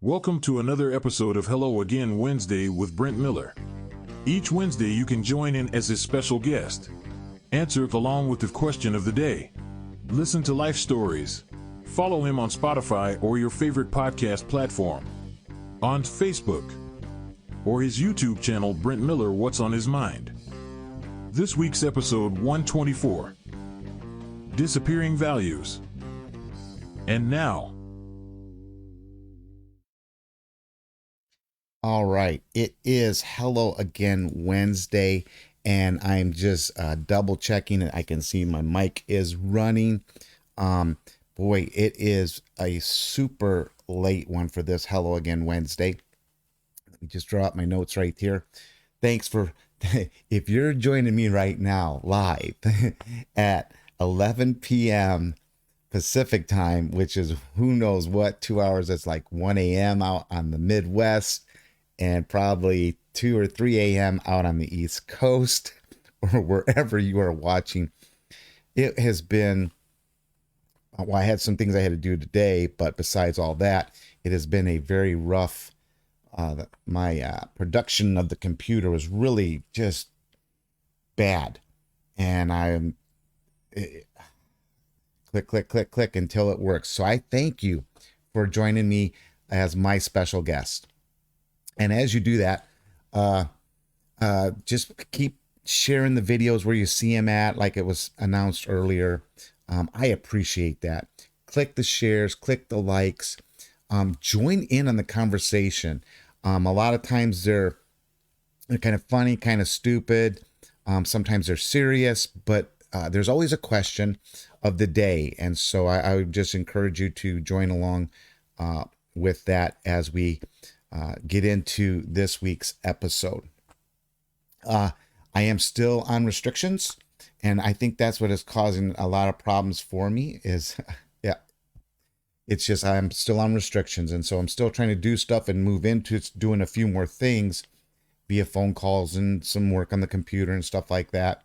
Welcome to another episode of Hello Again Wednesday with Brent Miller. Each Wednesday you can join in as a special guest. Answer along with the question of the day. Listen to life stories. Follow him on Spotify or your favorite podcast platform. On Facebook. Or his YouTube channel Brent Miller What's on His Mind. This week's episode 124. Disappearing Values. And now, all right, it is Hello Again Wednesday, and I'm just double checking it. I can see my mic is running. Boy, it is a super late one for this Hello Again Wednesday. Let me just draw up my notes right here. Thanks for, if you're joining me right now live at 11 p.m. Pacific time, which is who knows what, 2 hours, it's like 1 a.m. out on the Midwest, and probably 2 or 3 a.m. out on the East Coast or wherever you are watching. It has been, well, I had some things I had to do today, but besides all that, it has been a very rough, my production of the computer was really just bad. And I'm click until it works. So I thank you for joining me as my special guest. And as you do that, just keep sharing the videos where you see them at, like it was announced earlier. I appreciate that. Click the shares, click the likes, join in on the conversation. A lot of times they're kind of funny, kind of stupid. Sometimes they're serious, but there's always a question of the day. And so I would just encourage you to join along with that as we get into this week's episode. I am still on restrictions, and I think that's what is causing a lot of problems for me is, yeah, it's just I'm still on restrictions, and so I'm still trying to do stuff and move into doing a few more things via phone calls and some work on the computer and stuff like that.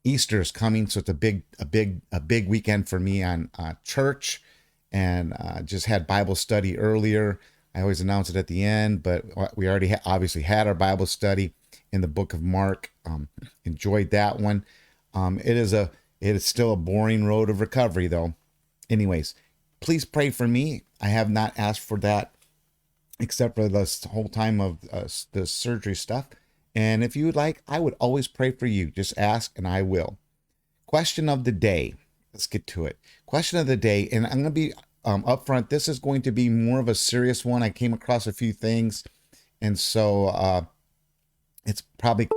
Easter is coming, so it's a big weekend for me on church, and just had Bible study earlier. I always announce it at the end, but we already obviously had our Bible study in the book of Mark. Enjoyed that one. It is still a boring road of recovery, though. Anyways, please pray for me. I have not asked for that except for this whole time of the surgery stuff. And if you would like, I would always pray for you. Just ask and I will. Question of the day. Let's get to it. Question of the day. And I'm going to be up front. This is going to be more of a serious one. I came across a few things. And so it's probably,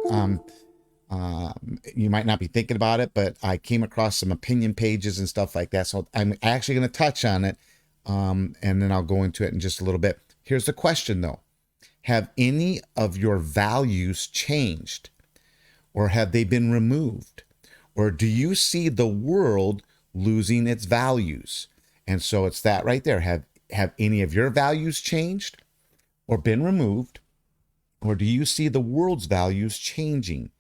you might not be thinking about it, but I came across some opinion pages and stuff like that. So I'm actually going to touch on it. And then I'll go into it in just a little bit. Here's the question though. Have any of your values changed, or have they been removed? Or do you see the world losing its values? And so it's that right there. Have any of your values changed or been removed? Or do you see the world's values changing?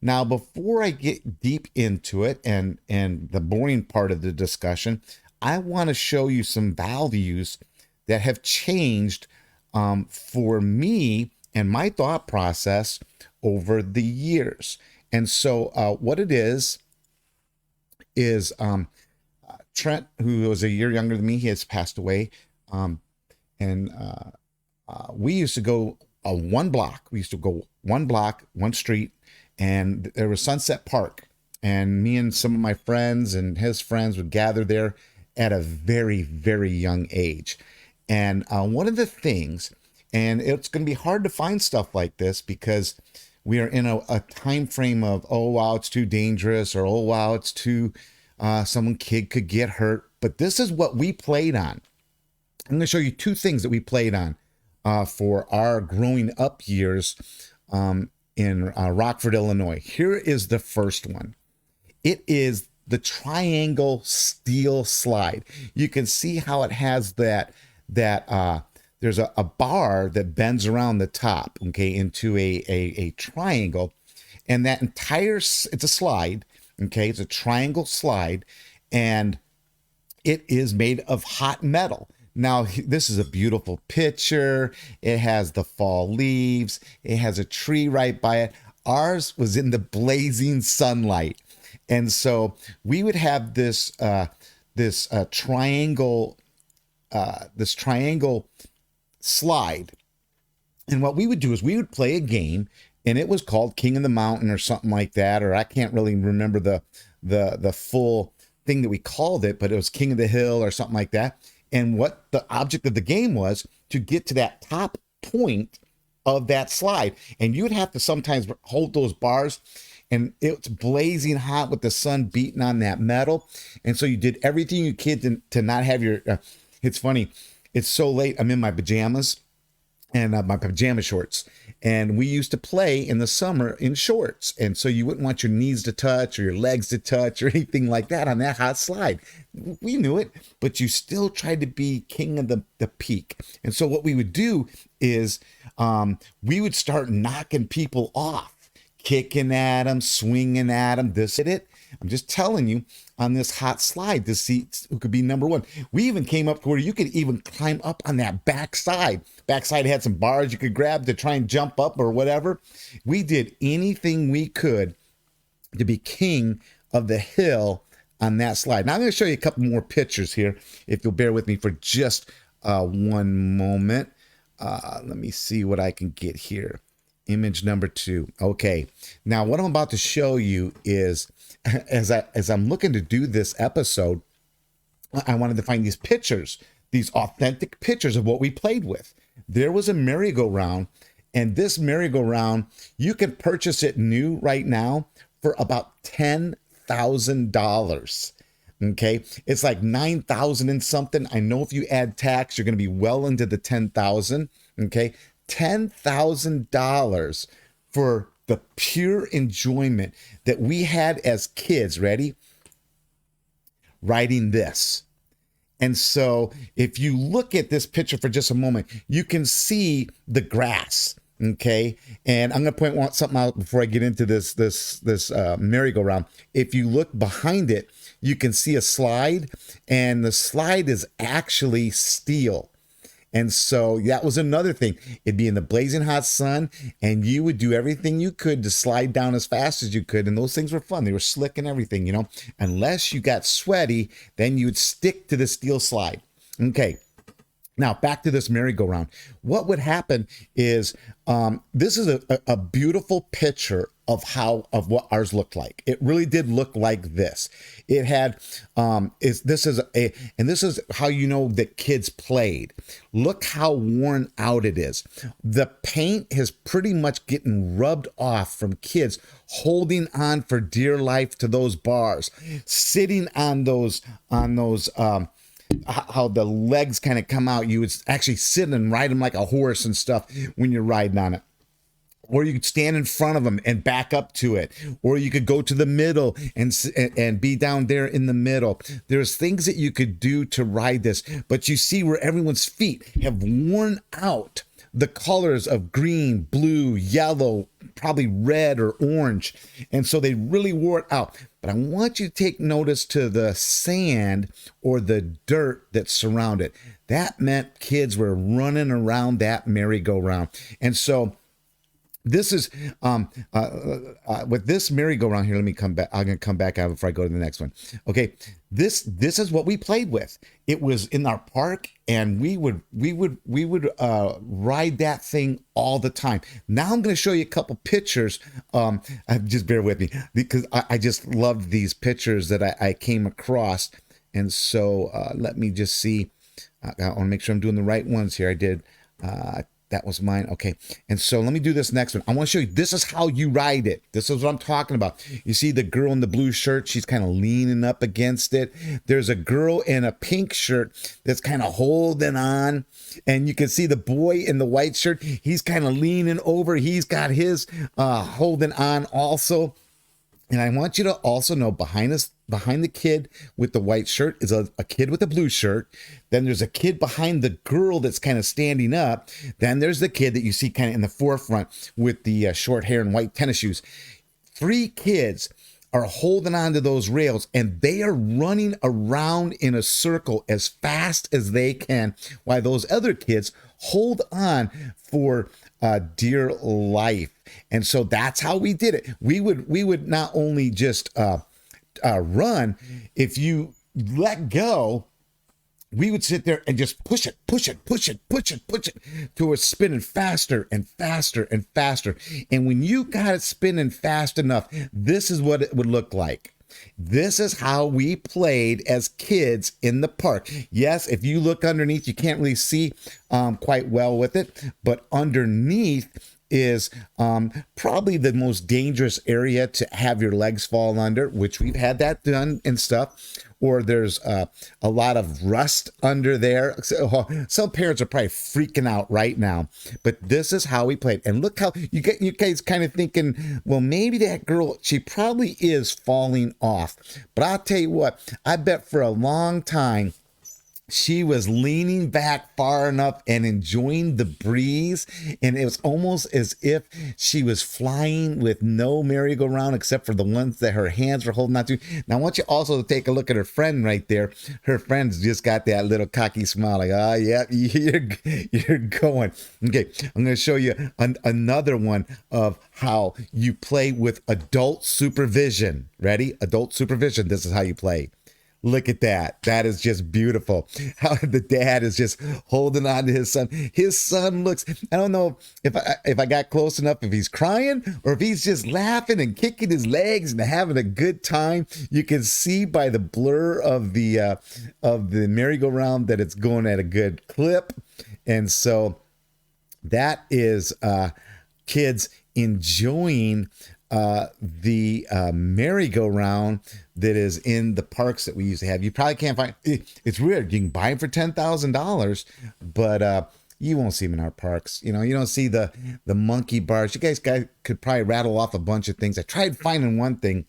Now, before I get deep into it and the boring part of the discussion, I want to show you some values that have changed for me and my thought process over the years. And so what it is Trent, who was a year younger than me, he has passed away. We used to go one block. We used to go one block, one street, and there was Sunset Park. And me and some of my friends and his friends would gather there at a very, very young age. And one of the things, and it's going to be hard to find stuff like this because we are in a time frame of, oh, wow, it's too dangerous, or, oh, wow, it's too, some kid could get hurt. But this is what we played on. I'm going to show you two things that we played on for our growing up years in Rockford, Illinois. Here is the first one. It is the triangle steel slide. You can see how it has that there's a bar that bends around the top, okay, into a triangle, and that entire, it's a slide, okay, it's a triangle slide, and it is made of hot metal. Now, this is a beautiful picture. It has the fall leaves. It has a tree right by it. Ours was in the blazing sunlight. And so we would have this triangle slide. And what we would do is we would play a game, and it was called King of the Mountain or something like that, or I can't really remember the full thing that we called it, but it was King of the Hill or something like that. And what the object of the game was to get to that top point of that slide. And you would have to sometimes hold those bars, and it's blazing hot with the sun beating on that metal. And so you did everything you could to not have your, it's funny, it's so late, I'm in my pajamas and my pajama shorts. And we used to play in the summer in shorts. And so you wouldn't want your knees to touch or your legs to touch or anything like that on that hot slide. We knew it, but you still tried to be king of the peak. And so what we would do is we would start knocking people off, kicking at them, swinging at them, this and it. I'm just telling you, on this hot slide to see who could be number one. We even came up to where you could even climb up on that backside. Backside had some bars you could grab to try and jump up or whatever. We did anything we could to be king of the hill on that slide. Now I'm going to show you a couple more pictures here, if you'll bear with me for just one moment. Let me see what I can get here. Image number 2. Okay. Now what I'm about to show you is, as I'm looking to do this episode, I wanted to find these pictures, these authentic pictures of what we played with. There was a merry-go-round, and this merry-go-round, you can purchase it new right now for about $10,000. Okay, it's like 9,000 and something. I know if you add tax, you're going to be well into the 10,000. Okay, $10,000 for the pure enjoyment that we had as kids. Ready? Riding this. And so if you look at this picture for just a moment, you can see the grass. Okay, and I'm going to point something out before I get into this merry-go-round. If you look behind it, you can see a slide, and the slide is actually steel. And so that was another thing. It'd be in the blazing hot sun, and you would do everything you could to slide down as fast as you could. And those things were fun. They were slick and everything, you know. Unless you got sweaty, then you would stick to the steel slide. Okay. Now, back to this merry-go-round. What would happen is this is a beautiful picture of what ours looked like. It really did look like this. It had this is how you know that kids played. Look how worn out it is. The paint is pretty much getting rubbed off from kids holding on for dear life to those bars, sitting on those how the legs kind of come out. You would actually sit and ride them like a horse and stuff when you're riding on it. Or you could stand in front of them and back up to it. Or you could go to the middle and be down there in the middle. There's things that you could do to ride this. But you see where everyone's feet have worn out the colors of green, blue, yellow, probably red or orange. And so they really wore it out. But I want you to take notice to the sand or the dirt that surrounded it. That meant kids were running around that merry-go-round. And so this is with this merry-go-round here. Let me come back. I'm gonna come back out before I go to the next one. Okay, this is what we played with. It was in our park, and we would ride that thing all the time. Now I'm going to show you a couple pictures. Just bear with me because I just loved these pictures that I came across, and so let me just see. I want to make sure I'm doing the right ones here. I did. That was mine. Okay. And so let me do this next one. I want to show you, this is how you ride it. This is what I'm talking about. You see the girl in the blue shirt, she's kind of leaning up against it. There's a girl in a pink shirt that's kind of holding on. And you can see the boy in the white shirt. He's kind of leaning over. He's got his holding on also. And I want you to also know behind the kid with the white shirt is a kid with a blue shirt. Then there's a kid behind the girl that's kind of standing up. Then there's the kid that you see kind of in the forefront with the short hair and white tennis shoes. 3 kids are holding on to those rails and they are running around in a circle as fast as they can while those other kids hold on for dear life. And so that's how we did it. We would not only just run. If you let go, we would sit there and just push it till it's spinning faster and faster and faster. And when you got it spinning fast enough, this is what it would look like. This is how we played as kids in the park. Yes, if you look underneath, you can't really see quite well with it, but underneath is probably the most dangerous area to have your legs fall under, which we've had that done and stuff. Or there's a lot of rust under there. So, some parents are probably freaking out right now, but this is how we played. And look how you guys kind of thinking, well, maybe that girl, she probably is falling off. But I'll tell you what, I bet for a long time, she was leaning back far enough and enjoying the breeze. And it was almost as if she was flying with no merry-go-round except for the ones that her hands were holding on to. Now, I want you also to take a look at her friend right there. Her friend's just got that little cocky smile like, oh, yeah, you're going. Okay, I'm going to show you another one of how you play with adult supervision. Ready? Adult supervision. This is how you play. Look at that. That is just beautiful. How the dad is just holding on to his son. His son looks, I don't know if I got close enough, if he's crying or if he's just laughing and kicking his legs and having a good time. You can see by the blur of the merry-go-round that it's going at a good clip. And so that is kids enjoying the merry-go-round that is in the parks that we used to have. You probably can't find it's weird. You can buy them for $10,000, but you won't see them in our parks. You know, you don't see the monkey bars. You guys could probably rattle off a bunch of things. I tried finding one thing.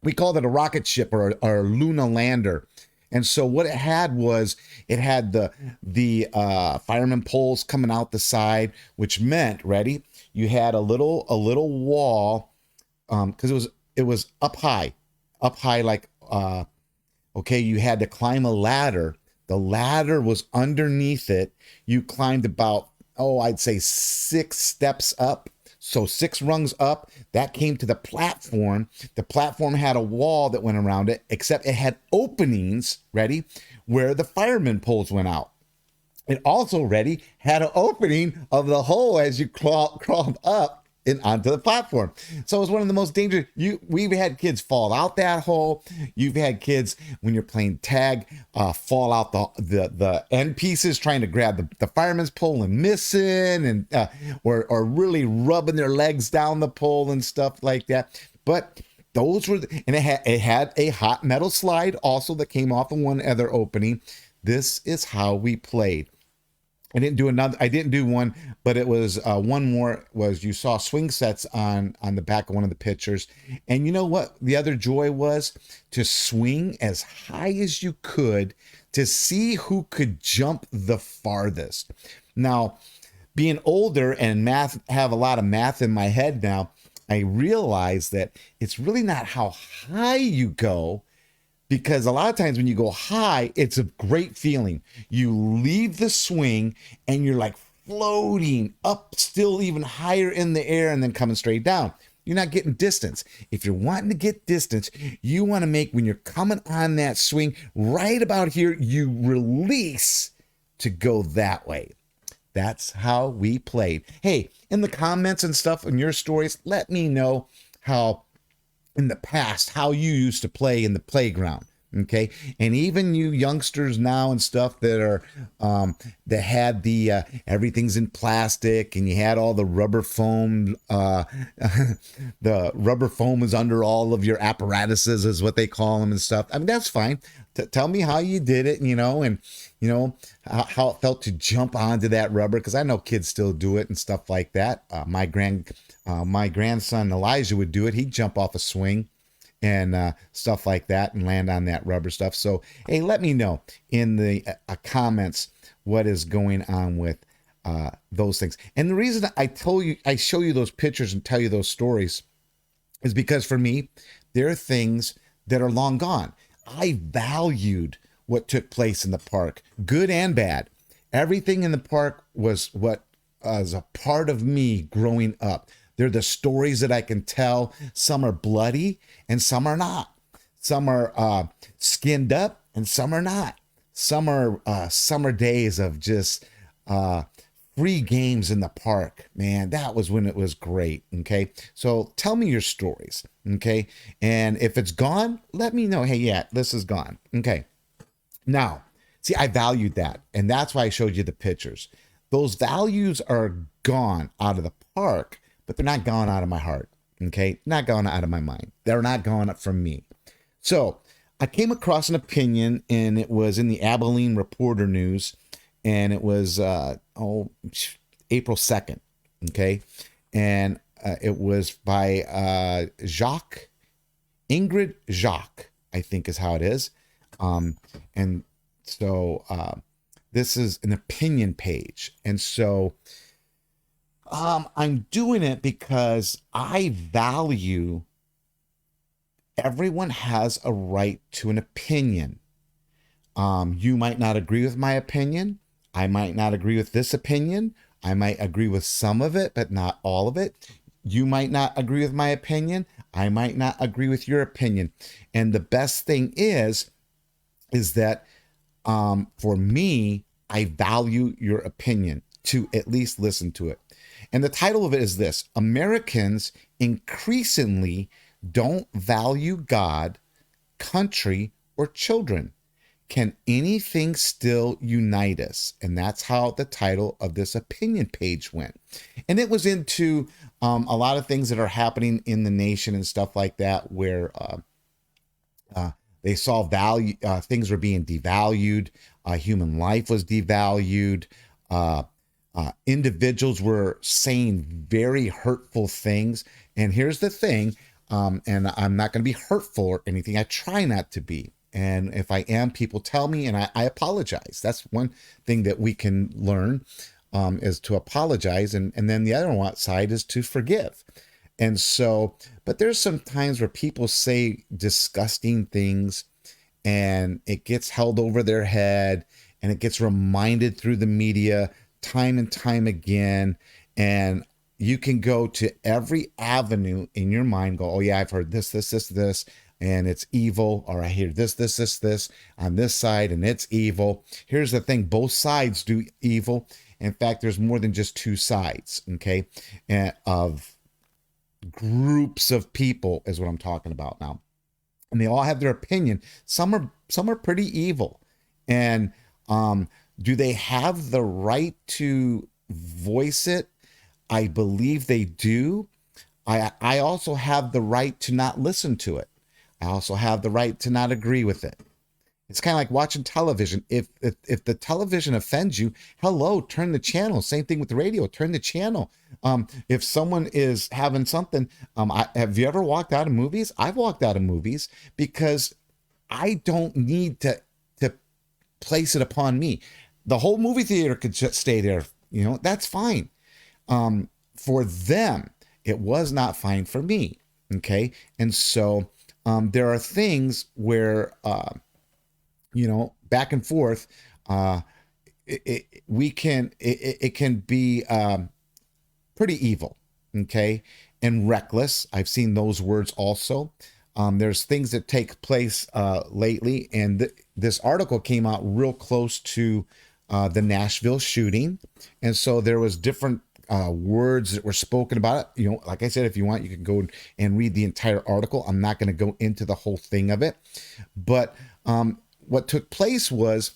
We called it a rocket ship or a Luna lander. And so what it had was it had the fireman poles coming out the side, which meant, ready? You had a little wall, because it was up high like okay, you had to climb a ladder. The ladder was underneath it. You climbed about, I'd say 6 steps up. So 6 rungs up, that came to the platform. The platform had a wall that went around it, except it had openings, ready, where the fireman poles went out. It also, ready, had an opening of the hole as you crawled up and onto the platform. So it was one of the most dangerous. We've had kids fall out that hole. You've had kids, when you're playing tag, fall out the end pieces trying to grab the fireman's pole and missing, and or really rubbing their legs down the pole and stuff like that. But those were, and it had a hot metal slide also that came off of one other opening. This is how we played. I didn't do one, but it was one more was you saw swing sets on the back of one of the pictures. And you know what the other joy was? To swing as high as you could to see who could jump the farthest. Now, being older and have a lot of math in my head now, I realize that it's really not how high you go, because a lot of times when you go high, it's a great feeling. You leave the swing and you're like floating up still even higher in the air and then coming straight down. You're not getting distance. If you're wanting to get distance, you want to make, when you're coming on that swing, right about here, you release to go that way. That's how we played. Hey, in the comments and stuff in your stories, let me know how in the past, how you used to play in the playground. Okay. And even you youngsters now and stuff that are, that had the, everything's in plastic and you had all the rubber foam, the rubber foam is under all of your apparatuses is what they call them and stuff. I mean, that's fine. Tell me how you did it, and how it felt to jump onto that rubber. Cause I know kids still do it and stuff like that. My grandson Elijah would do it. He'd jump off a swing and stuff like that and land on that rubber stuff. So, hey, let me know in the comments what is going on with those things. And the reason I show you those pictures and tell you those stories is because for me, there are things that are long gone. I valued what took place in the park, good and bad. Everything in the park was what was a part of me growing up. They're the stories that I can tell. Some are bloody and some are not. Some are skinned up and some are not. Some are summer days of just free games in the park. Man, that was when it was great. Okay. So tell me your stories. Okay. And if it's gone, let me know. Hey, yeah, this is gone. Okay. Now, see, I valued that. And that's why I showed you the pictures. Those values are gone out of the park, but they're not gone out of my heart. Okay. Not gone out of my mind. They're not gone up from me. So I came across an opinion, and it was in the Abilene Reporter News, and it was April 2nd. Okay. And it was by Ingrid Jacques, I think is how it is. And so this is an opinion page. And so I'm doing it because I value everyone has a right to an opinion. You might not agree with my opinion. I might not agree with this opinion. I might agree with some of it, but not all of it. You might not agree with my opinion. I might not agree with your opinion. And the best thing is that for me, I value your opinion, to at least listen to it. And the title of it is this: Americans increasingly don't value God, country, or children. Can anything still unite us? And that's how the title of this opinion page went. And it was into a lot of things that are happening in the nation and stuff like that, where they saw value, things were being devalued, human life was devalued, individuals were saying very hurtful things. And here's the thing, and I'm not going to be hurtful or anything. I try not to be. And if I am, people tell me, and I apologize. That's one thing that we can learn, is to apologize. And then the other side is to forgive. And so, but there's some times where people say disgusting things, and it gets held over their head, and it gets reminded through the media time and time again. And you can go to every avenue in your mind, go, oh yeah, I've heard this, and it's evil, or I hear this on this side, and it's evil. Here's the thing: both sides do evil. In fact, there's more than just two sides, okay, of groups of people is what I'm talking about now. And they all have their opinion. Some are pretty evil. And do they have the right to voice it? I believe they do. I also have the right to not listen to it. I also have the right to not agree with it. It's kind of like watching television. If the television offends you, hello, turn the channel. Same thing with the radio. Turn the channel. If someone is having something, have you ever walked out of movies? I've walked out of movies because I don't need to place it upon me. The whole movie theater could just stay there. That's fine. For them, it was not fine for me. Okay, and so there are things where back and forth, it can be pretty evil, okay, and reckless. I've seen those words also. There's things that take place lately, and this article came out real close to the Nashville shooting, and so there was different words that were spoken about it. Like I said, if you want, you can go and read the entire article. I'm not going to go into the whole thing of it, but what took place was,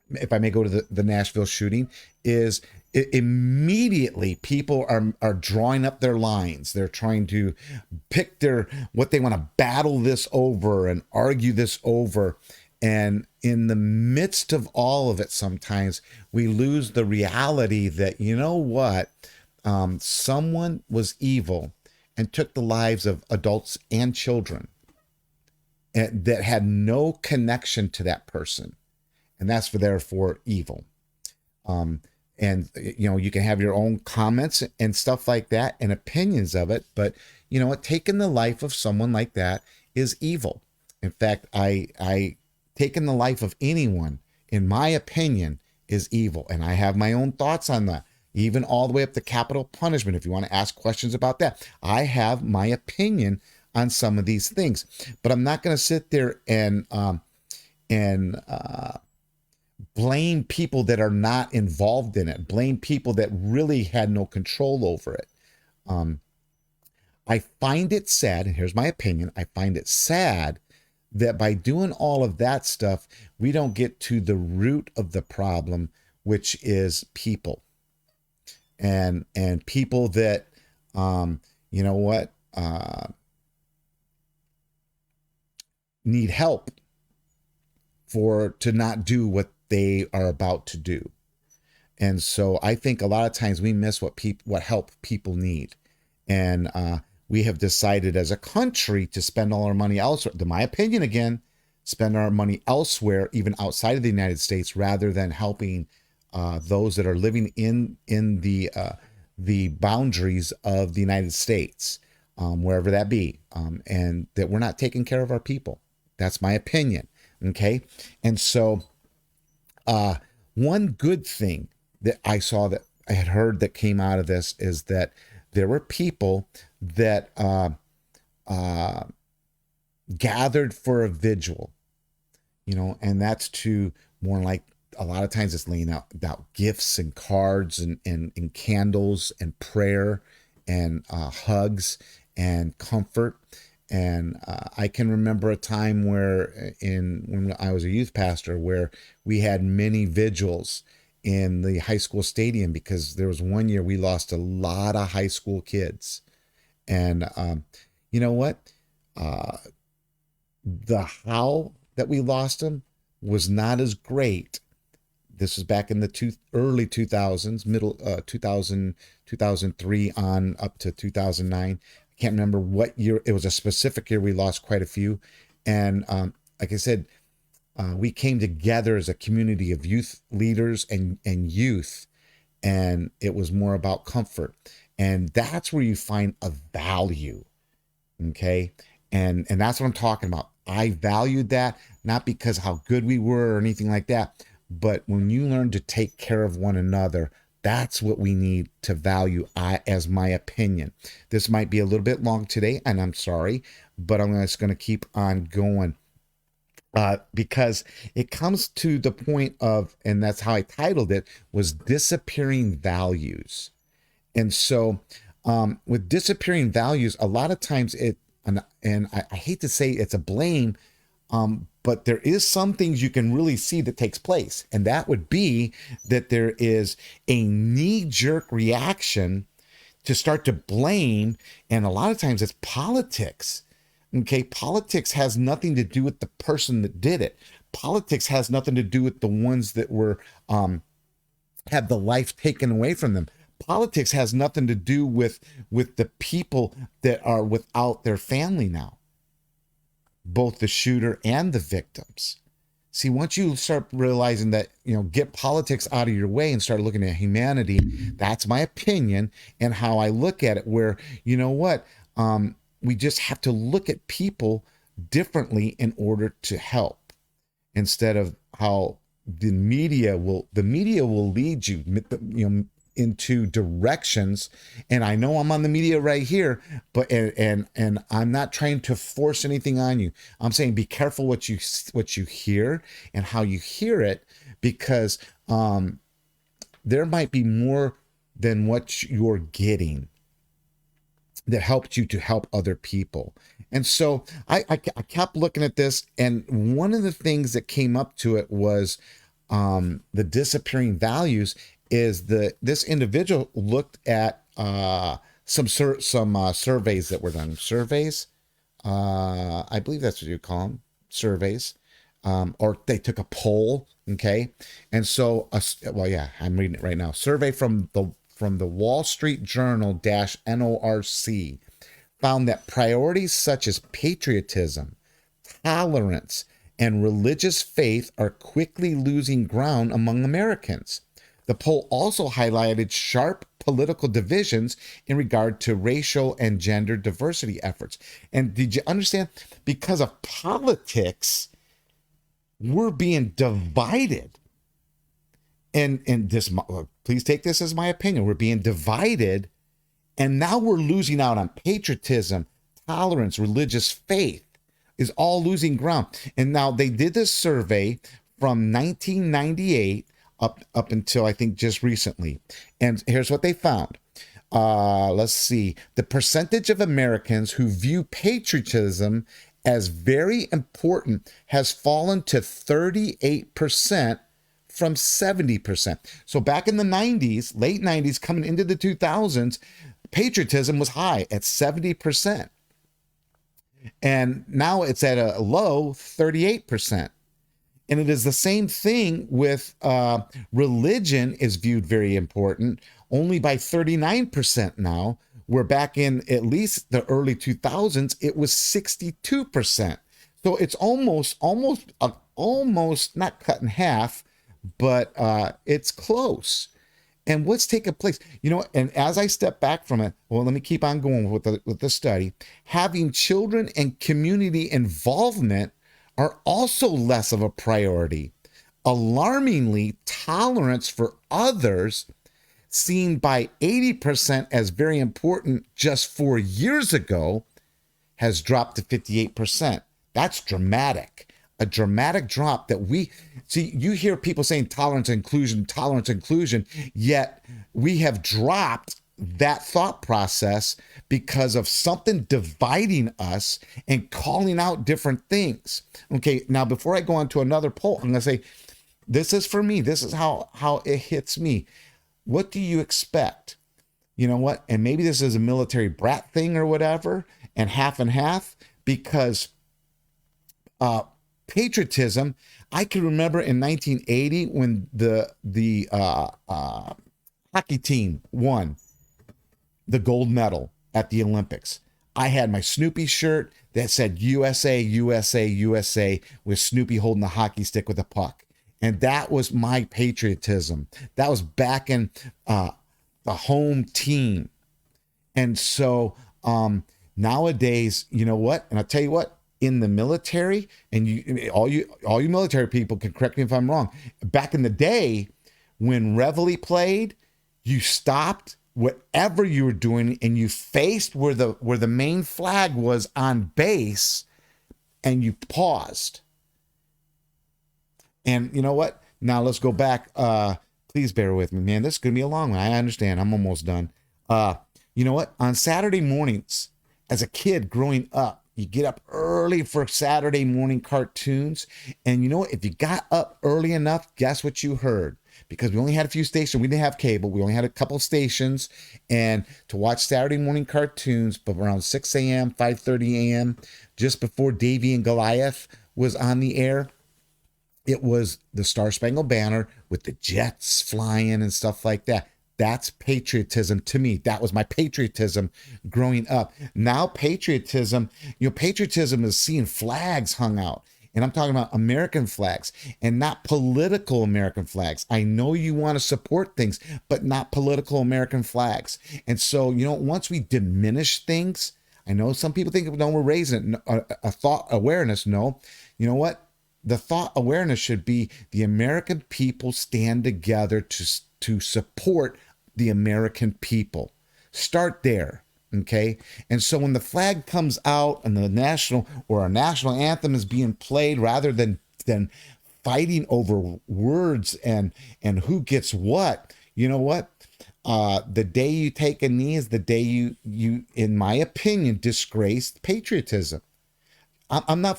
if I may go to the Nashville shooting, is immediately people are drawing up their lines. They're trying to pick what they want to battle this over and argue this over. And in the midst of all of it, sometimes we lose the reality that, someone was evil and took the lives of adults and children that had no connection to that person. And that's therefore evil. And you can have your own comments and stuff like that and opinions of it, but you know what, taking the life of someone like that is evil. In fact, I taking the life of anyone, in my opinion, is evil. And I have my own thoughts on that, even all the way up to capital punishment. If you want to ask questions about that, I have my opinion on some of these things. But I'm not going to sit there and blame people that are not involved in it, blame people that really had no control over it. I find it sad, and here's my opinion, I find it sad that by doing all of that stuff, we don't get to the root of the problem, which is people. And people that, you know what, need help to not do what they are about to do. And so I think a lot of times we miss what help people need. And we have decided as a country to spend all our money elsewhere. In my opinion, again, spend our money elsewhere, even outside of the United States, rather than helping those that are living in the boundaries of the United States, wherever that be, and that we're not taking care of our people. That's my opinion. Okay, and so one good thing that I saw, that I had heard, that came out of this is that there were people that gathered for a vigil, you know, and that's to more like, a lot of times it's laying out gifts and cards and candles and prayer and hugs and comfort. And I can remember a time where when I was a youth pastor, where we had many vigils in the high school stadium, because there was one year we lost a lot of high school kids. And you know what? The how that we lost them was not as great. This was back in the early 2000s, middle 2003 on up to 2009. I can't remember what year. It was a specific year. We lost quite a few. And like I said, we came together as a community of youth leaders and youth, and it was more about comfort. And that's where you find a value. Okay. And that's what I'm talking about. I valued that, not because how good we were or anything like that, but when you learn to take care of one another, that's what we need to value, as my opinion. This might be a little bit long today, and I'm sorry, but I'm just going to keep on going. Because it comes to the point of, and that's how I titled it, was disappearing values. And so with disappearing values, a lot of times and I hate to say it's a blame, but there is some things you can really see that takes place. And that would be that there is a knee-jerk reaction to start to blame. And a lot of times it's politics. Okay, politics has nothing to do with the person that did it. Politics has nothing to do with the ones that were had the life taken away from them. Politics has nothing to do with the people that are without their family now, both the shooter and the victims. See, once you start realizing that, you know, get politics out of your way and start looking at humanity, that's my opinion and how I look at it, where, you know what, we just have to look at people differently in order to help, instead of how the media will lead you, you know, into directions. And I know I'm on the media right here, but and I'm not trying to force anything on you. I'm saying be careful what you hear and how you hear it, because there might be more than what you're getting that helped you to help other people. And so I kept looking at this, and one of the things that came up to it was the disappearing values. Is this individual looked at some surveys that were done. Surveys, I believe that's what you call them, surveys, or they took a poll. Okay, and so well, yeah, I'm reading it right now. Survey from the Wall Street Journal -NORC found that priorities such as patriotism, tolerance, and religious faith are quickly losing ground among Americans. The poll also highlighted sharp political divisions in regard to racial and gender diversity efforts. And did you understand? Because of politics, we're being divided. And this, please take this as my opinion. We're being divided, and now we're losing out on patriotism, tolerance, religious faith is all losing ground. And now they did this survey from 1998 up until I think just recently. And here's what they found. Let's see. The percentage of Americans who view patriotism as very important has fallen to 38% from 70%. So back in the 90s, late 90s, coming into the 2000s, patriotism was high at 70%. And now it's at a low 38%. And it is the same thing with religion is viewed very important, only by 39% now, where back in at least the early 2000s, it was 62%. So it's almost not cut in half, but it's close. And what's taking place, and as I step back from it, well, let me keep on going with the study. Having children and community involvement are also less of a priority. Alarmingly, tolerance for others, seen by 80% as very important just 4 years ago, has dropped to 58%. That's dramatic. A dramatic drop that we see. You hear people saying tolerance, inclusion, yet we have dropped that thought process because of something dividing us and calling out different things. Okay, now before I go on to another poll, I'm going to say, this is for me. This is how it hits me. What do you expect? You know what? And maybe this is a military brat thing or whatever, and half, because patriotism, I can remember in 1980 when the hockey team won the gold medal at the Olympics. I had my Snoopy shirt that said USA, USA, USA, with Snoopy holding the hockey stick with a puck. And that was my patriotism. That was back in the home team. And so nowadays, you know what? And I'll tell you what, in the military, and all you military people can correct me if I'm wrong. Back in the day, when Reveille played, you stopped whatever you were doing and you faced where the main flag was on base, and you paused. And you know what? Now let's go back. Please bear with me, man. This is gonna be a long one. I understand. I'm almost done. You know what? On Saturday mornings, as a kid growing up, you get up early for Saturday morning cartoons. And you know what? If you got up early enough, guess what you heard? Because we only had a few stations. We didn't have cable. We only had a couple stations. And to watch Saturday morning cartoons, but around 6 a.m., 5:30 a.m., just before Davy and Goliath was on the air, it was the Star Spangled Banner with the jets flying and stuff like that. That's patriotism to me. That was my patriotism growing up. Now patriotism is seeing flags hung out. And I'm talking about American flags and not political American flags. I know you want to support things, but not political American flags. And so, once we diminish things, I know some people think, no, we're raising a thought awareness. No, you know what? The thought awareness should be the American people stand together to support the American people. Start there, okay? And so when the flag comes out and the national anthem is being played, rather than fighting over words and who gets what, you know what? The day you take a knee is the day you, in my opinion, disgraced patriotism. I'm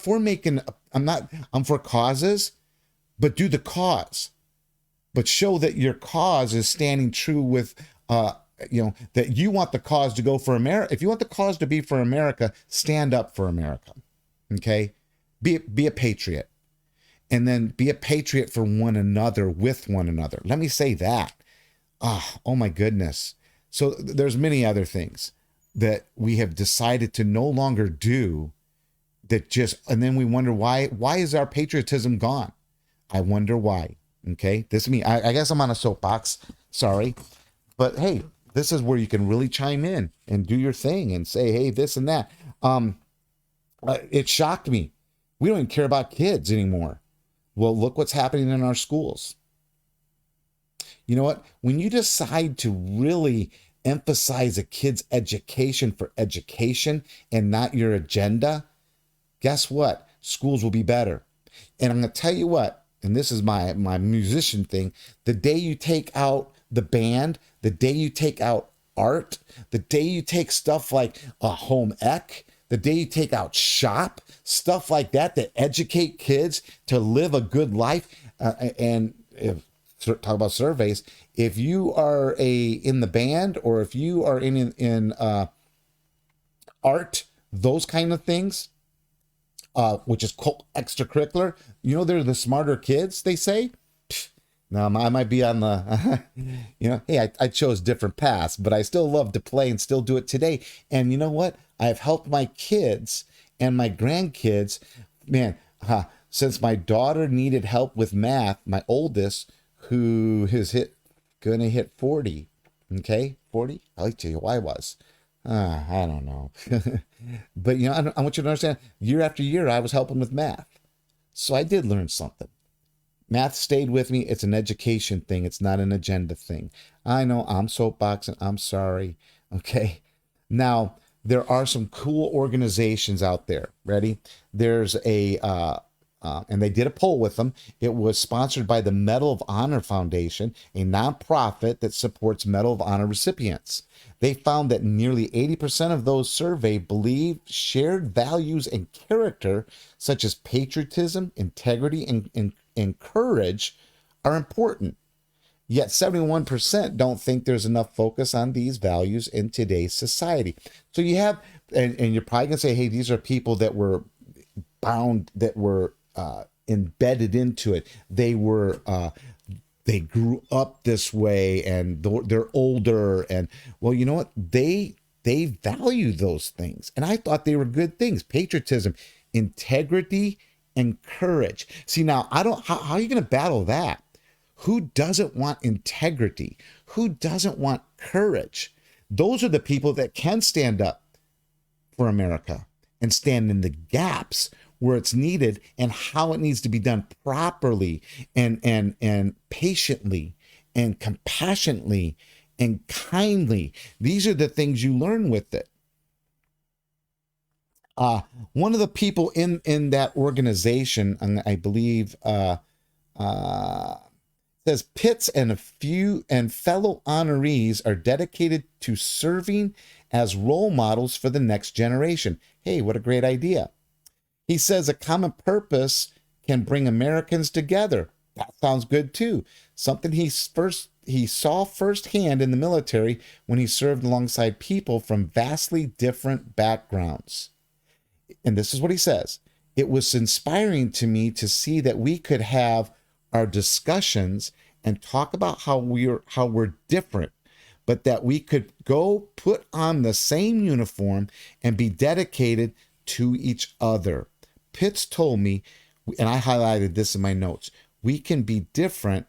for causes, but do the cause. But show that your cause is standing true with, that you want the cause to go for America. If you want the cause to be for America, stand up for America. Okay? Be a patriot. And then be a patriot for one another, with one another. Let me say that. Oh my goodness. So there's many other things that we have decided to no longer do, and then we wonder why is our patriotism gone? I wonder why. Okay, this is me. I guess I'm on a soapbox. Sorry. But hey, this is where you can really chime in and do your thing and say, hey, this and that. It shocked me. We don't even care about kids anymore. Well, look what's happening in our schools. You know what? When you decide to really emphasize a kid's education for education and not your agenda, guess what? Schools will be better. And I'm going to tell you what, and this is my musician thing, the day you take out the band, the day you take out art, the day you take stuff like a home ec, the day you take out shop, stuff like that educate kids to live a good life, and if talk about surveys, if you are in the band, or if you are in art, those kind of things, which is extracurricular, they're the smarter kids, they say. Now, I might be on the, hey, I chose different paths, but I still love to play and still do it today. And you know what? I've helped my kids and my grandkids, man, since my daughter needed help with math, my oldest, who is gonna hit 40, okay, 40? I'll tell you who I was. I don't know. But, I want you to understand, year after year, I was helping with math. So I did learn something. Math stayed with me. It's an education thing. It's not an agenda thing. I know I'm soapboxing. I'm sorry. Okay. Now, there are some cool organizations out there. Ready? There's and they did a poll with them. It was sponsored by the Medal of Honor Foundation, a nonprofit that supports Medal of Honor recipients. They found that nearly 80% of those surveyed believe shared values and character, such as patriotism, integrity, and courage, are important. Yet 71% don't think there's enough focus on these values in today's society. So you have, and you're probably going to say, hey, these are people that were bound, that were embedded into it. They grew up this way, and they're older, and well, you know what? They value those things, and I thought they were good things: patriotism, integrity, and courage. See, now how are you going to battle that? Who doesn't want integrity? Who doesn't want courage? Those are the people that can stand up for America and stand in the gaps where it's needed and how it needs to be done properly and patiently and compassionately and kindly. These are the things you learn with it. One of the people in that organization, and I believe, says Pitts and a few and fellow honorees are dedicated to serving as role models for the next generation. Hey, what a great idea. He says a common purpose can bring Americans together. That sounds good too. Something he saw firsthand in the military when he served alongside people from vastly different backgrounds. And this is what he says. It was inspiring to me to see that we could have our discussions and talk about how we're different, but that we could go put on the same uniform and be dedicated to each other. Pitts told me, and I highlighted this in my notes, we can be different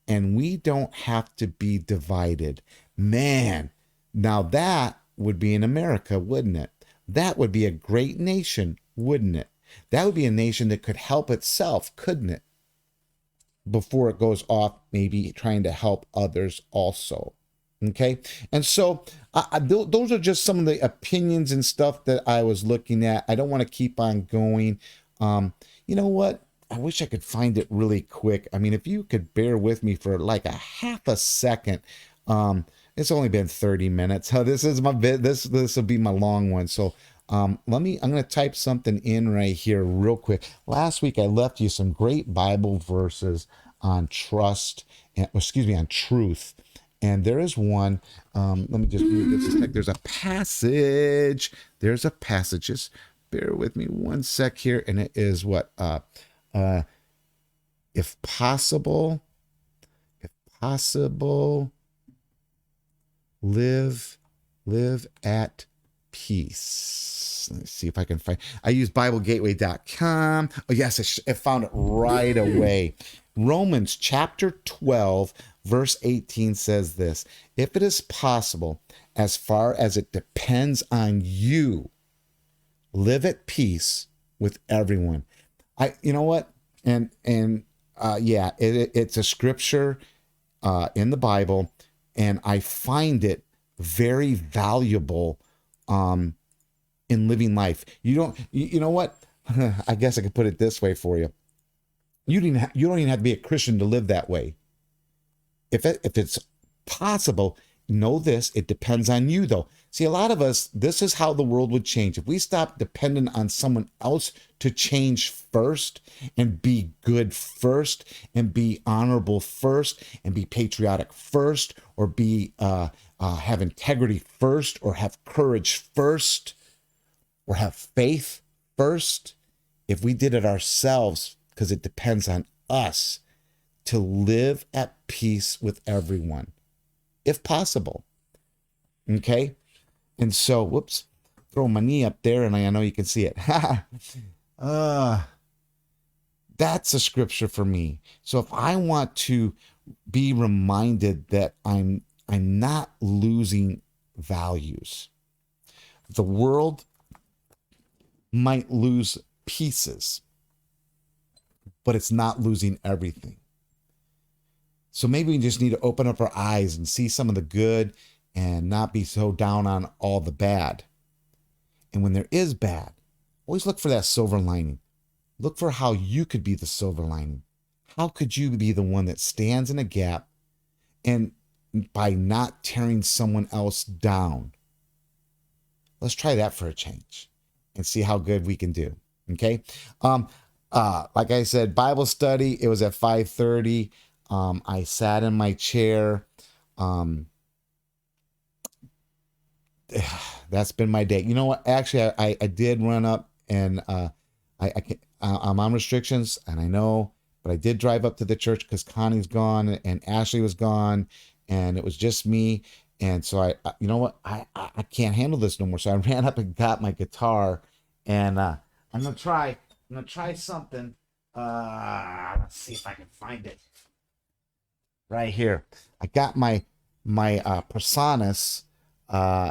and we don't have to be divided. Man, now that would be in America, wouldn't it? That would be a great nation, wouldn't it? That would be a nation that could help itself, couldn't it? Before it goes off, maybe trying to help others also. Okay. And so those are just some of the opinions and stuff that I was looking at. I don't want to keep on going. You know what? I wish I could find it really quick. I mean, if you could bear with me for like a half a second. It's only been 30 minutes. This is my bit. This will be my long one. So I'm going to type something in right here real quick. Last week I left you some great Bible verses on on truth. And there is one, let me just read this a sec. There's a passage. There's a passage. Just bear with me one sec here. And it is what? If possible, live at peace. Let's see if I can find. I use BibleGateway.com. Oh, yes, I found it right away. Romans chapter 12, verse 18 says this: if it is possible, as far as it depends on you, live at peace with everyone. You know what? It's a scripture in the Bible, and I find it very valuable in living life. You know what? I guess I could put it this way for you. You don't even have to be a Christian to live that way. If it's possible, know this, it depends on you though. See, a lot of us, this is how the world would change. If we stop dependent on someone else to change first and be good first and be honorable first and be patriotic first, or be have integrity first, or have courage first, or have faith first. If we did it ourselves, because it depends on us to live at peace with everyone, if possible. Okay? And so, whoops, throw my knee up there, and I know you can see it. That's a scripture for me. So if I want to be reminded that I'm not losing values, the world might lose pieces, but it's not losing everything. So maybe we just need to open up our eyes and see some of the good and not be so down on all the bad. And when there is bad, always look for that silver lining. Look for how you could be the silver lining. How could you be the one that stands in a gap, and by not tearing someone else down? Let's try that for a change and see how good we can do. Okay. Like I said, Bible study, it was at 5:30. I sat in my chair. That's been my day. You know what? Actually, I did run up, and I'm on restrictions, and I know, but I did drive up to the church because Connie's gone and Ashley was gone, and it was just me. And so you know what? I can't handle this no more. So I ran up and got my guitar, and I'm gonna try something. Let's see if I can find it. Right here, I got my Personas.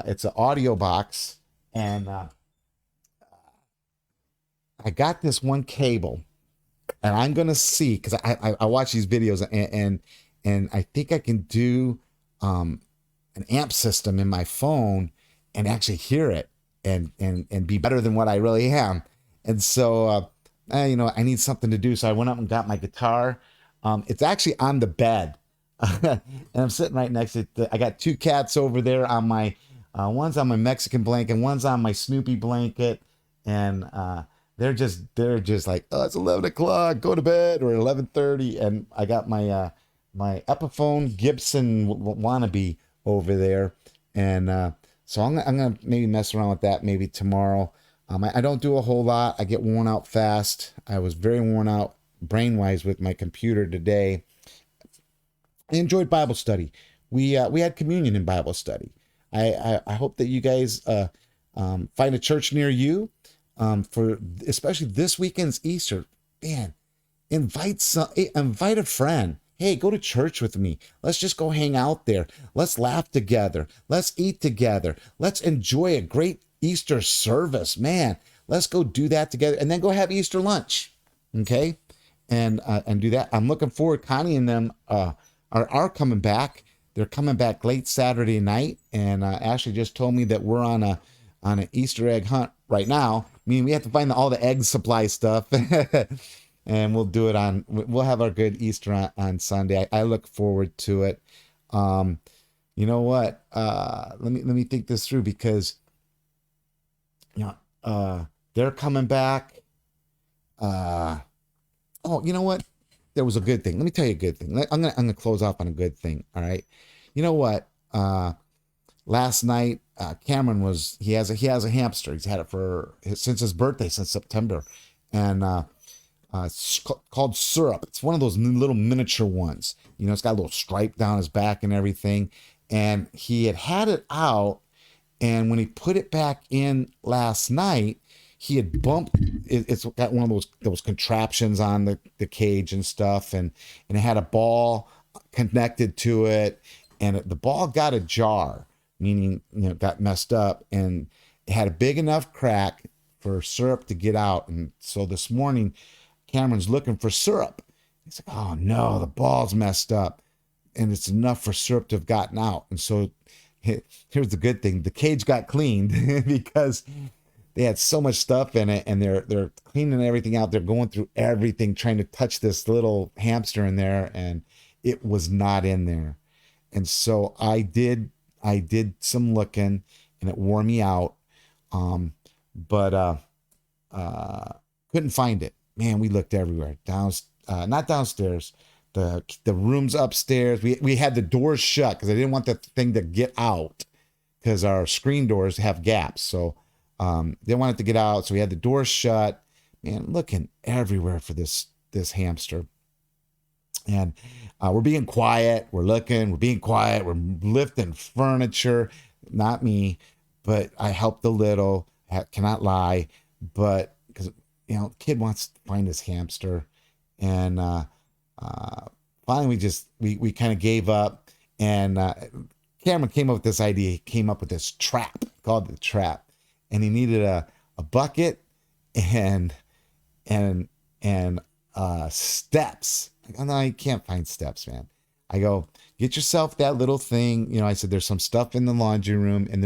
It's an audio box, and I got this one cable, and I'm gonna see, because I watch these videos, and I think I can do an amp system in my phone and actually hear it and be better than what I really am. And so I need something to do, so I went up and got my guitar. It's actually on the bed. And I'm sitting right next to it. I got two cats over there on my one's on my Mexican blanket, one's on my Snoopy blanket, and they're just like, oh, it's 11 o'clock, go to bed, or 11:30. And I got my my Epiphone Gibson wannabe over there, and so I'm gonna maybe mess around with that maybe tomorrow. I don't do a whole lot. I get worn out fast. I was very worn out brain-wise with my computer today. I enjoyed Bible study. We had communion in Bible study. I hope that you guys find a church near you for especially this weekend's Easter. Man, invite a friend. Hey, go to church with me. Let's just go hang out there. Let's laugh together. Let's eat together. Let's enjoy a great Easter service. Man, let's go do that together, and then go have Easter lunch. Okay, and do that. I'm looking forward. Connie and them are coming back. They're coming back late Saturday night, and Ashley just told me that we're on an Easter egg hunt right now. I mean, we have to find all the egg supply stuff, and we'll have our good Easter on Sunday. I look forward to it. You know what? Let me think this through, because they're coming back. Oh, you know what? There was a good thing. Let me tell you a good thing. I'm gonna close off on a good thing. All right. You know what? Last night, Cameron he has a hamster. He's had it since his birthday, since September, and it's called Syrup. It's one of those little miniature ones. It's got a little stripe down his back and everything. And he had it out, And when he put it back in last night, he had bumped it's got one of those contraptions on the cage and stuff, and it had a ball connected to it, and the ball got ajar, meaning got messed up, and it had a big enough crack for syrup to get out. And so this morning Cameron's looking for syrup. He's like, oh no, the ball's messed up, and it's enough for syrup to have gotten out. And so here's the good thing: the cage got cleaned because they had so much stuff in it, and they're cleaning everything out. They're going through everything, trying to touch this little hamster in there, and it was not in there. And so I did some looking, and it wore me out. But couldn't find it. Man, we looked everywhere. Not downstairs. The rooms upstairs. We had the doors shut because I didn't want the thing to get out, because our screen doors have gaps. So didn't want it to get out. So we had the doors shut. Man, looking everywhere for this hamster. And we're being quiet. We're looking. We're being quiet. We're lifting furniture. Not me, but I helped a little. Cannot lie. But because the kid wants to find his hamster, and finally we kind of gave up. And Cameron came up with this idea. He came up with this trap, called the trap, and he needed a bucket and steps. Oh, no, you can't find steps, man. I go, get yourself that little thing. I said, there's some stuff in the laundry room, and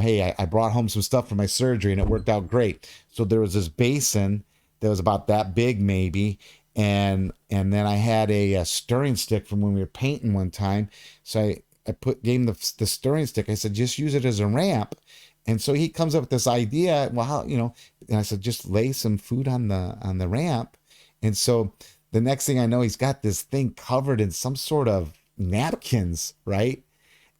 hey, I brought home some stuff for my surgery, and it worked out great. So there was this basin that was about that big, maybe. And then I had a stirring stick from when we were painting one time. So I gave him the stirring stick. I said, just use it as a ramp. And so he comes up with this idea. Well, and I said, just lay some food on the ramp. And so the next thing I know, he's got this thing covered in some sort of napkins, right?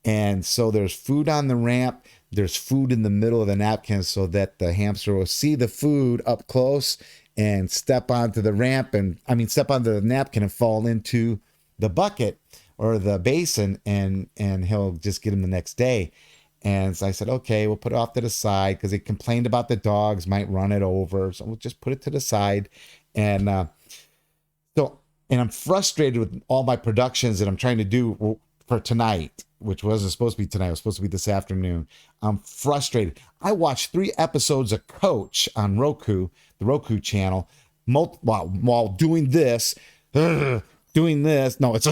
And so there's food on the ramp. There's food in the middle of the napkins so that the hamster will see the food up close and step onto the napkin and fall into the bucket or the basin, and he'll just get him the next day. And so I said, okay, we'll put it off to the side, because he complained about the dogs might run it over. So we'll just put it to the side. And and I'm frustrated with all my productions that I'm trying to do for tonight, which wasn't supposed to be tonight. It was supposed to be this afternoon. I'm frustrated. I watched 3 episodes of Coach on Roku, the Roku channel, while doing this. Doing this. No, it's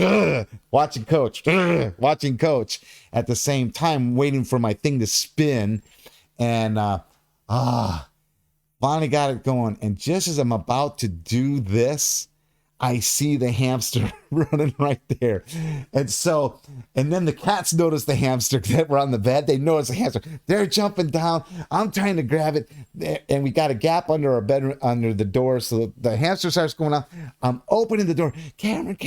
watching Coach at the same time, waiting for my thing to spin. And finally got it going. And just as I'm about to do this, I see the hamster running right there. And then the cats notice the hamster that were on the bed. They notice the hamster. They're jumping down. I'm trying to grab it. And we got a gap under our bed, under the door. So the hamster starts going out. I'm opening the door. Cameron,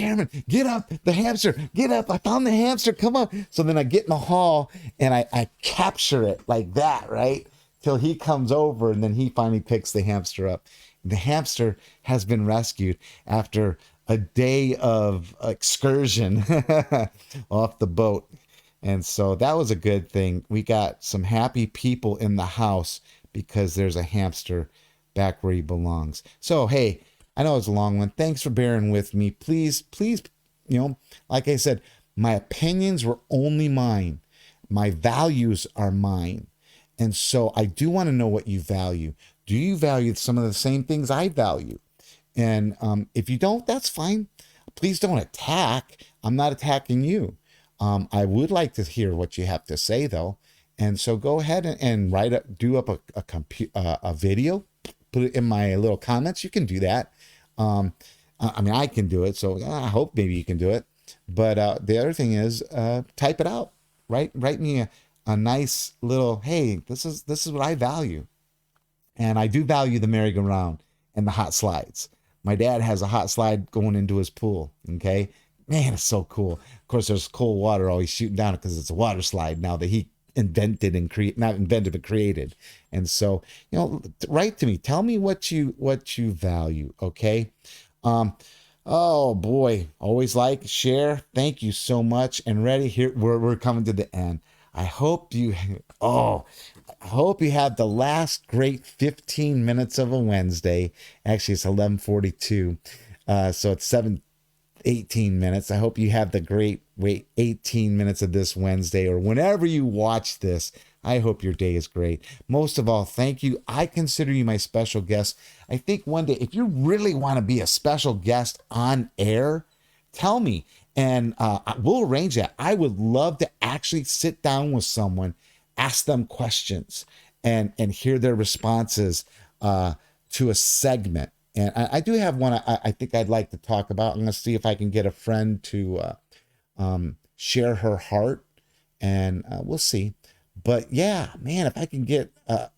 get up. The hamster, get up. I found the hamster. Come on. So then I get in the hall and I capture it like that, right? Till he comes over, and then he finally picks the hamster up. The hamster has been rescued after a day of excursion off the boat. And so that was a good thing. We got some happy people in the house because there's a hamster back where he belongs. So, hey, I know it's a long one. Thanks for bearing with me. Please, like I said, my opinions were only mine. My values are mine. And so I do want to know what you value. Do you value some of the same things I value? And if you don't, that's fine. Please don't attack. I'm not attacking you. I would like to hear what you have to say, though. And so go ahead and do up a video, put it in my little comments. You can do that. I can do it. So I hope maybe you can do it. But the other thing is, type it out. Write me a nice little, hey, this is what I value. And I do value the merry-go-round and the hot slides. My dad has a hot slide going into his pool. Okay, man, it's so cool. Of course, there's cold water always shooting down because it's a water slide now that he invented and not invented but created. And so, write to me. Tell me what you value. Okay. Oh boy, always like, share. Thank you so much. And ready here, we're coming to the end. I hope you have the last great 15 minutes of a Wednesday. Actually, it's 11:42. So it's 18 minutes. I hope you have the great 18 minutes of this Wednesday, or whenever you watch this. I hope your day is great. Most of all, thank you. I consider you my special guest. I think one day, if you really want to be a special guest on air, tell me, and we'll arrange that. I would love to actually sit down with someone, ask them questions, and hear their responses to a segment. And I do have one I think I'd like to talk about. I'm going to see if I can get a friend to share her heart, and we'll see. But yeah, man, if I can get a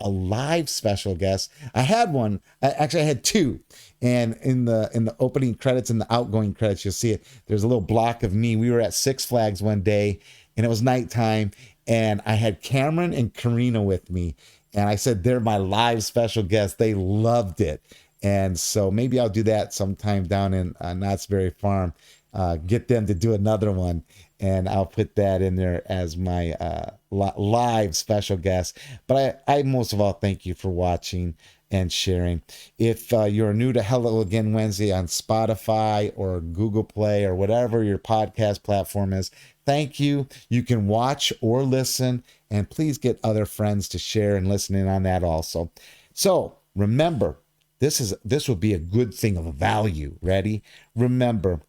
live special guest. I had one. Actually, I had two. And in the opening credits and the outgoing credits, you'll see it. There's a little block of me. We were at Six Flags one day, and it was nighttime, and I had Cameron and Karina with me. And I said, they're my live special guests. They loved it. And so maybe I'll do that sometime down in Knott's Berry Farm. Get them to do another one, and I'll put that in there as my live special guest. But I most of all thank you for watching and sharing. If you're new to Hello Again Wednesday on Spotify or Google Play or whatever your podcast platform is, thank you. You can watch or listen, and please get other friends to share and listen in on that also. So remember, this will be a good thing of value. Ready? Remember,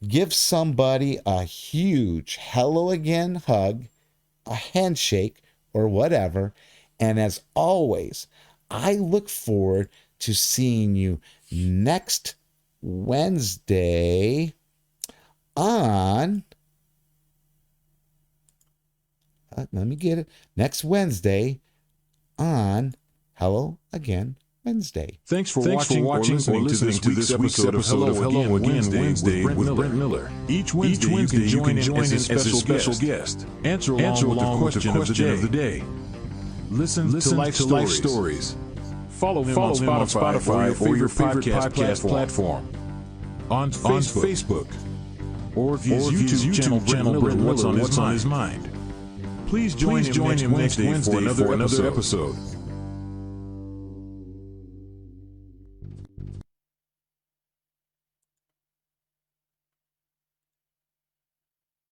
give somebody a huge hello again hug, a handshake, or whatever. And as always, I look forward to seeing you next Wednesday on... let me get it. Next Wednesday on Hello Again Wednesday. Thanks for watching or listening to this week's episode of Hello Again Wednesday with Brent Miller. Each Wednesday you can join in as a special guest. Answer along with the question of the day. Listen to life stories. Follow him on Spotify or your favorite podcast platform. On Facebook. Or his YouTube channel, Brent Miller, What's on His Mind. Please join him next Wednesday for another episode.